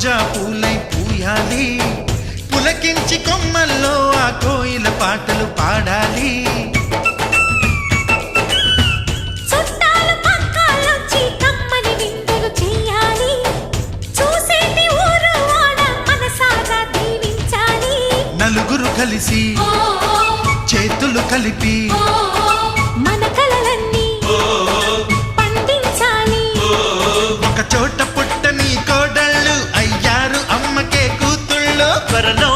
రోజా పూలై పూయాలి, పులకించి కొమ్మల్లో ఆ కోయిల పాటలు పాడాలి. నలుగురు కలిసి చేతులు కలిపి మన కలలన్నీ పండించాలి. ఒక చోట పుట్టని కోడళ్ళు అయ్యారు అమ్మకే కూతుళ్ళు. త్వరలో